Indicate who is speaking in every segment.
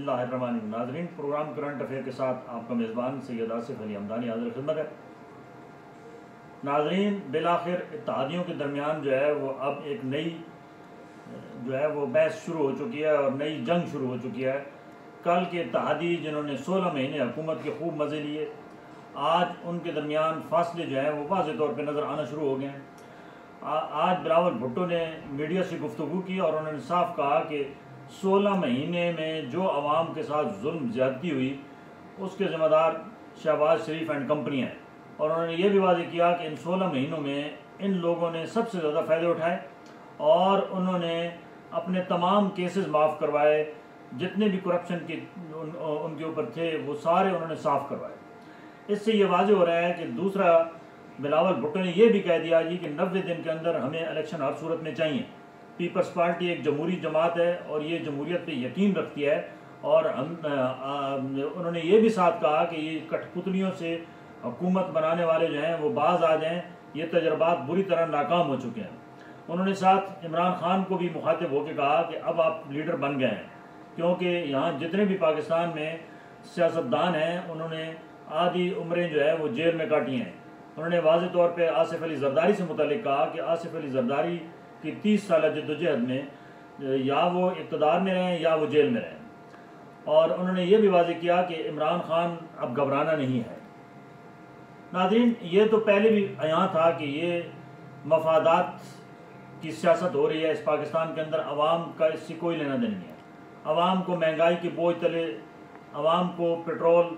Speaker 1: बिस्मिल्लाह रहमान रहीम। नाज़रीन, programme current affair के साथ आपका मेज़बान सैयद आसिफ अली हमदानी हाज़िर खिदमत है। नाज़रीन, बिलाखिर इत्तेहादियों के दरमियान जो है वो अब एक नई जो है वो बहस शुरू हो चुकी है और नई जंग शुरू हो चुकी है। कल के इत्तेहादी जिन्होंने 16 महीने हुकूमत के खूब मज़े लिए, आज उनके दरमियान फासले जो हैं वो वाज़ेह तौर पर नज़र आना शुरू हो गए हैं। आज बिलावल भुट्टो ने मीडिया से गुफ्तगू की और उन्होंने साफ कहा कि 16 महीने में जो आवाम के साथ जुल्म ज़्यादती हुई उसके ज़िम्मेदार शहबाज शरीफ एंड कंपनी हैं। और उन्होंने ये भी वाज़ेह किया कि इन 16 महीनों में इन लोगों ने सबसे ज़्यादा फ़ायदे उठाए और उन्होंने अपने तमाम केसेस माफ़ करवाए, जितने भी करप्शन के उनके ऊपर थे वो सारे उन्होंने साफ़ करवाए। इससे ये वाज़ेह हो रहा है कि दूसरा, बिलावल भुट्टो ने यह भी कह दिया जी कि 90 दिन के अंदर हमें इलेक्शन हर सूरत में चाहिए। पीपल्स पार्टी एक जमहूरी जमात है और ये जमहूरियत पे यकीन रखती है। और उन्होंने ये भी साथ कहा कि ये कठपुतलियों से हुकूमत बनाने वाले जो हैं वो बाज आ जाएँ, ये तजर्बात बुरी तरह नाकाम हो चुके हैं। उन्होंने साथ इमरान खान को भी मुखातिब होकर कहा कि अब आप लीडर बन गए हैं, क्योंकि यहाँ जितने भी पाकिस्तान में सियासतदान हैं उन्होंने आधी उम्रें जो है वो जेल में काटी हैं। उन्होंने वाज़ेह तौर पे आसिफ अली ज़रदारी से मुतालिक कहा कि आसिफ अली ज़रदारी की 30 साल जद्दोजहद में या वो इक़्तिदार में रहें या वो जेल में रहें। और उन्होंने ये भी वाज़ेह किया कि इमरान खान अब घबराना नहीं है। नाज़रीन, ये तो पहले भी यहाँ था कि ये मफादात की सियासत हो रही है इस पाकिस्तान के अंदर। आवाम का इससे कोई लेना देना नहीं है। आवाम को महंगाई के बोझ तले, आवाम को पेट्रोल,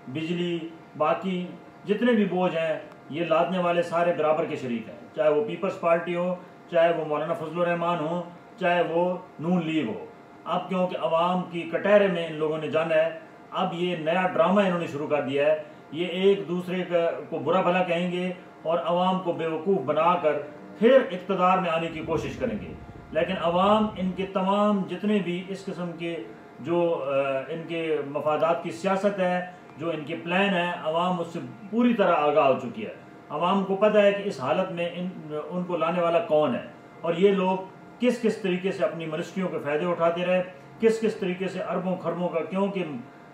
Speaker 1: बिजली, बाकी जितने भी बोझ हैं ये लादने वाले सारे बराबर के शरीक हैं, चाहे वो पीपल्स पार्टी हो, चाहे वो मौलाना फजलुर रहमान हो, चाहे वो नून लीग हो। अब क्योंकि आवाम की कटहरे में इन लोगों ने जाना है, अब ये नया ड्रामा इन्होंने शुरू कर दिया है। ये एक दूसरे को बुरा भला कहेंगे और आवाम को बेवकूफ़ बनाकर फिर इक़्तिदार में आने की कोशिश करेंगे। लेकिन आवाम इनके तमाम जितने भी इस किस्म के जो इनके मफादात की सियासत है, जो इनके प्लान है, आवाम उससे पूरी तरह आगाह हो चुकी है। आवाम को पता है कि इस हालत में उनको लाने वाला कौन है और ये लोग किस किस तरीके से अपनी मिनिस्ट्रियों के फ़ायदे उठाते रहे, किस किस तरीके से अरबों खरबों का, क्योंकि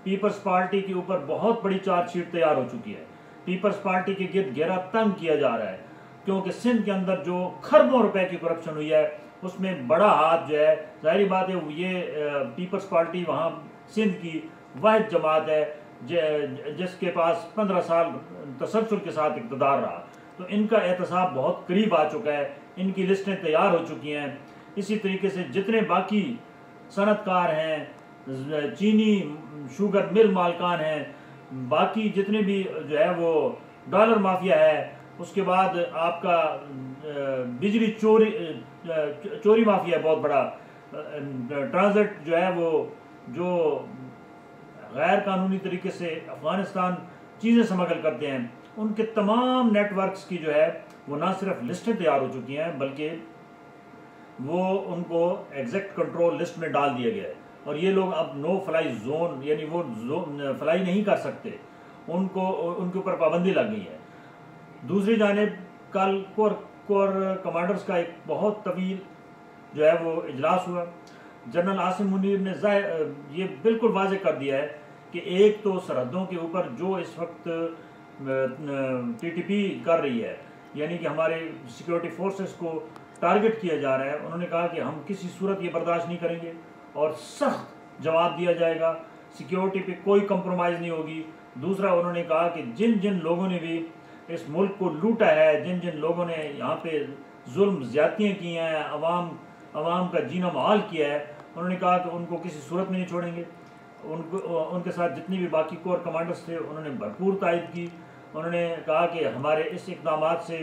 Speaker 1: पीपल्स पार्टी के ऊपर बहुत बड़ी चार्जशीट तैयार हो चुकी है। पीपल्स पार्टी के गिर्द घेरा तंग किया जा रहा है, क्योंकि सिंध के अंदर जो खरबों रुपए की करप्शन हुई है उसमें बड़ा हाथ जो है, ज़ाहिर बात है ये पीपल्स पार्टी वहाँ सिंध की वाहिद जमात है जिसके पास 15 साल तसलसल के साथ इक़्तिदार रहा। तो इनका एहतसाब बहुत करीब आ चुका है, इनकी लिस्टें तैयार हो चुकी हैं। इसी तरीके से जितने बाकी सनतकार हैं, चीनी शुगर मिल मालकान हैं, बाकी जितने भी जो है वो डॉलर माफिया है, उसके बाद आपका बिजली चोरी माफिया है बहुत बड़ा, ट्रांजिट जो है वो जो गैर कानूनी तरीके से अफ़गानिस्तान चीज़ें स्मगल करते हैं, उनके तमाम नेटवर्क्स की जो है वो ना सिर्फ लिस्टें तैयार हो चुकी हैं बल्कि वो उनको एग्जैक्ट कंट्रोल लिस्ट में डाल दिया गया है। और ये लोग अब नो फ्लाई जोन, यानी वो फ्लाई नहीं कर सकते, उनके ऊपर पाबंदी लग गई है। दूसरी जानिब कल कोर कमांडर्स का एक बहुत तवील जो है वो इजलास हुआ। जनरल आसिम मुनीर ने ये बिल्कुल वाज़ेह कर दिया है कि एक तो सरहदों के ऊपर जो इस वक्त टीटीपी कर रही है, यानी कि हमारे सिक्योरिटी फोर्सेस को टारगेट किया जा रहा है, उन्होंने कहा कि हम किसी सूरत ये बर्दाश्त नहीं करेंगे और सख्त जवाब दिया जाएगा, सिक्योरिटी पे कोई कंप्रोमाइज़ नहीं होगी। दूसरा, उन्होंने कहा कि जिन जिन लोगों ने भी इस मुल्क को लूटा है, जिन जिन लोगों ने यहाँ पे जुल्म ज़्यादतियाँ की हैं, अवाम का जीना महाल किया है, उन्होंने कहा कि उनको किसी सूरत में नहीं छोड़ेंगे। उनके साथ जितनी भी बाकी कोर कमांडर्स थे उन्होंने भरपूर तायद की। उन्होंने कहा कि हमारे इस इक़दामात से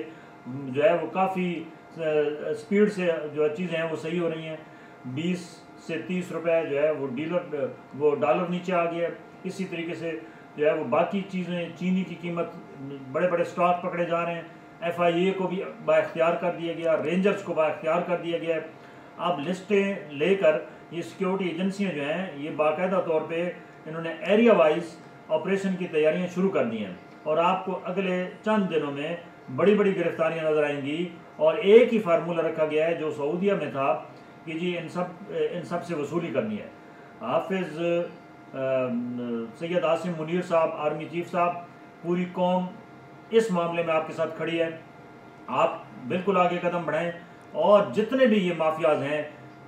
Speaker 1: जो है वो काफ़ी स्पीड से जो चीज़ें हैं वो सही हो रही हैं। 20 से 30 रुपए जो है वो डॉलर नीचे आ गया। इसी तरीके से जो है वो बाकी चीज़ें, चीनी की कीमत, बड़े बड़े स्टॉक पकड़े जा रहे हैं। FIA को भी बाइख्तियार कर दिया गया, रेंजर्स को बाइख्तियार कर दिया गया। अब लिस्टें लेकर ये सिक्योरिटी एजेंसियां जो हैं ये बाकायदा तौर पे इन्होंने एरिया वाइज ऑपरेशन की तैयारियां शुरू कर दी हैं और आपको अगले चंद दिनों में बड़ी बड़ी गिरफ्तारियां नजर आएंगी। और एक ही फार्मूला रखा गया है जो सऊदीया में था कि जी इन सब से वसूली करनी है। हाफिज़ سید عاصم منیر صاحب، آرمی چیف صاحب، پوری قوم اس معاملے میں آپ کے ساتھ کھڑی ہے. آپ بالکل آگے قدم بڑھائیں اور جتنے بھی یہ مافیاز ہیں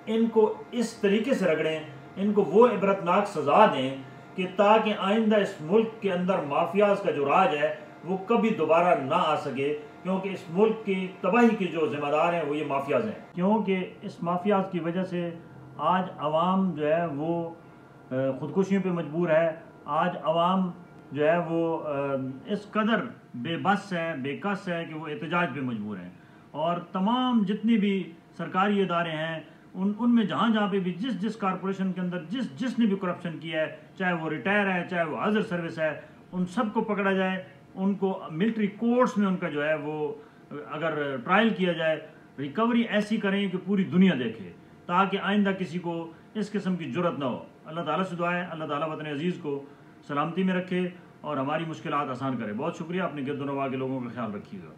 Speaker 1: ان کو اس طریقے سے رگڑیں، ان کو وہ عبرتناک سزا دیں کہ تاکہ آئندہ اس ملک کے اندر مافیاز کا جو راج ہے وہ کبھی دوبارہ نہ آ سکے، کیونکہ اس ملک کی تباہی کے جو ذمہ دار ہیں وہ یہ مافیاز ہیں. کیونکہ اس مافیاز کی وجہ سے آج عوام جو ہے وہ خودکشیوں پہ مجبور ہے. آج عوام جو ہے وہ اس قدر بے بس ہے، بے کس ہے کہ وہ احتجاج پہ مجبور ہیں. اور تمام جتنی بھی سرکاری ادارے ہیں ان میں جہاں پہ بھی جس کارپوریشن کے اندر جس نے بھی کرپشن کیا ہے، چاہے وہ ریٹائر ہے، چاہے وہ حاضر سروس ہے، ان سب کو پکڑا جائے، ان کو ملٹری کورٹس میں ان کا جو ہے وہ اگر ٹرائل کیا جائے، ریکوری ایسی کریں کہ پوری دنیا دیکھے، تاکہ آئندہ کسی کو اس قسم کی جرت نہ ہو. اللہ تعالیٰ سے دعا ہے اللہ تعالیٰ وطن عزیز کو سلامتی میں رکھے اور ہماری مشکلات آسان کرے. بہت شکریہ. اپنے گرد و نواح کے لوگوں کا خیال رکھیے گا.